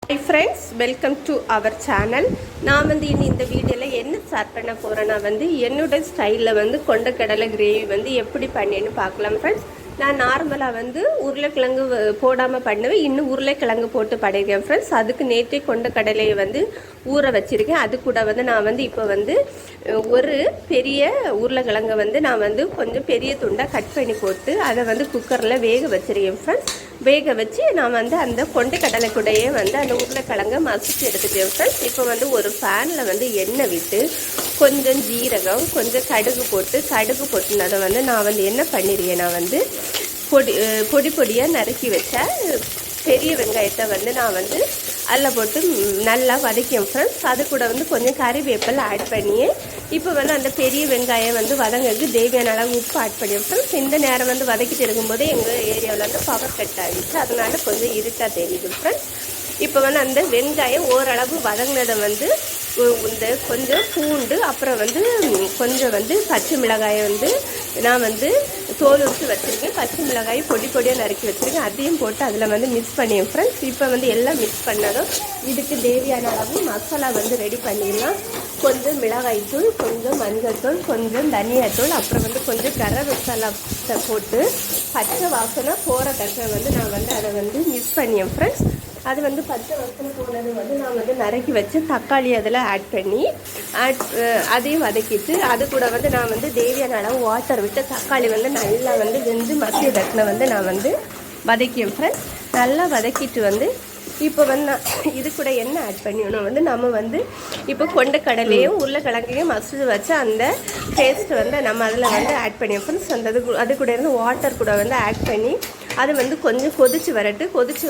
Hi friends, welcome to our channel. நான் வந்து இந்த வீடியோவில் என்ன ஸ்டார்ட் பண்ண போகிறேன்னா என்னோட ஸ்டைலில் கொண்டக்கடலை கிரேவி எப்படி பண்ணேன்னு பார்க்கலாம் ஃப்ரெண்ட்ஸ். நான் நார்மலாக உருளைக்கிழங்கு போடாமல் பண்ணுவேன். இன்னும் உருளைக்கிழங்கு போட்டு பண்ணியிருக்கேன் ஃப்ரெண்ட்ஸ். அதுக்கு நேற்றே கொண்டக்கடலையை ஊற வச்சுருக்கேன். அது கூட நான் இப்போ ஒரு பெரிய உருளைக்கிழங்கை நான் கொஞ்சம் பெரிய துண்டாக கட் பண்ணி போட்டு அதை குக்கரில் வேக வச்சுருக்கேன் ஃப்ரெண்ட்ஸ். வேக வச்சு நான் அந்த கொண்டக்கடலை கூடையே அந்த உருளைக்கிழங்கை மசிச்சு எடுத்துட்டேன் ஃப்ரெண்ட்ஸ். இப்போ ஒரு ஃபேனில் எண்ணெய் விட்டு கொஞ்சம் ஜீரகம் கொஞ்சம் கடுகு போட்டு அதை நான் என்ன பண்ணிடுவேன், நான் பொடி பொடியாக நறுக்கி வச்ச பெரிய வெங்காயத்தை நான் அதில் போட்டு நல்லா வதக்கியும் ஃப்ரெண்ட்ஸ். அது கூட கொஞ்சம் கறிவேப்பிலை ஆட் பண்ணியே இப்போ அந்த பெரிய வெங்காயம் வதங்கிறதுக்கு தேவையான அளவு உப்பு ஆட் பண்ணியும் ஃப்ரெண்ட்ஸ். இந்த நேரம் வதக்கிட்டு இருக்கும்போது எங்கள் ஏரியாவில் பவர் கட் ஆகிடுச்சு, அதனால கொஞ்சம் இருட்டாக தெரியுது ஃப்ரெண்ட்ஸ். இப்போ அந்த வெங்காயம் ஓரளவு வதங்கினதை இந்த கொஞ்சம் பூண்டு அப்புறம் கொஞ்சம் பச்சை மிளகாயை நான் தோல் உரித்து வச்சுருக்கேன். பச்சை மிளகாய் பொடி பொடியாக நறுக்கி வச்சுருக்கேன். அதையும் போட்டு அதில் மிக்ஸ் பண்ணியேன் ஃப்ரெண்ட்ஸ். இப்போ எல்லாம் மிக்ஸ் பண்ணதும் இதுக்கு தேவையான அளவு மசாலா ரெடி பண்ணிடலாம். கொஞ்சம் மிளகாய்த்தூள், கொஞ்சம் மஞ்சள்தூள், கொஞ்சம் தனியாத்தூள், அப்புறம் கொஞ்சம் கரம் மசாலா போட்டு பச்சை வாசனை போகிற தக்க நான் அதை மிக்ஸ் பண்ணியேன் ஃப்ரெண்ட்ஸ். அது பச்சை வாசனை போனது நான் நறுக்கி வச்சு தக்காளி அதில் ஆட் பண்ணி அதையும் வதக்கிட்டு அது கூட நான் தேவையான அளவு வாட்டர் விட்டு தக்காளி நல்லா வெந்து மசிய தட்டின நான் வதக்கியேன் ஃப்ரெண்ட்ஸ். நல்லா வதக்கிட்டு இப்போ நான் இது கூட என்ன ஆட் பண்ணிடணும், நம்ம இப்போ கொண்டக்கடலையும் உருளைக்கிழங்கையும் மசிச்சு வச்சு அந்த பேஸ்ட்டு நம்ம அதில் ஆட் பண்ணியோம் ஃப்ரெண்ட்ஸ். அது கூட இருந்து வாட்டர் கூட ஆட் பண்ணி அது கொஞ்சம் கொதிச்சு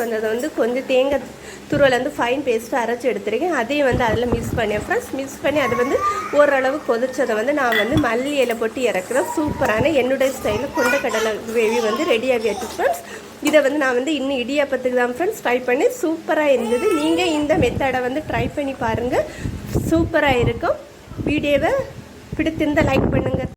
வந்ததை கொஞ்சம் தேங்காய் துருவல் ஃபைன் பேஸ்ட்டு அரைச்சி எடுத்துருக்கேன். அதையும் அதில் மிக்ஸ் பண்ணேன் ஃப்ரெண்ட்ஸ். மிக்ஸ் பண்ணி அது ஓரளவு கொதிச்சதை நான் மல்லி இலை போட்டு இறக்குறேன். சூப்பரான என்னுடைய ஸ்டைலில் கொண்டக்கடலை கிரேவி ரெடியாகிடுச்சு ஃப்ரெண்ட்ஸ். இதை நான் இன்னும் இடியாப்பத்துக்கு தான் ஃப்ரெண்ட்ஸ் ட்ரை பண்ணி சூப்பராக இருந்தது. நீங்கள் இந்த மெத்தடை ட்ரை பண்ணி பாருங்கள், சூப்பராக இருக்கும். வீடியோவை பிடித்திருந்தால் லைக் பண்ணுங்கள்.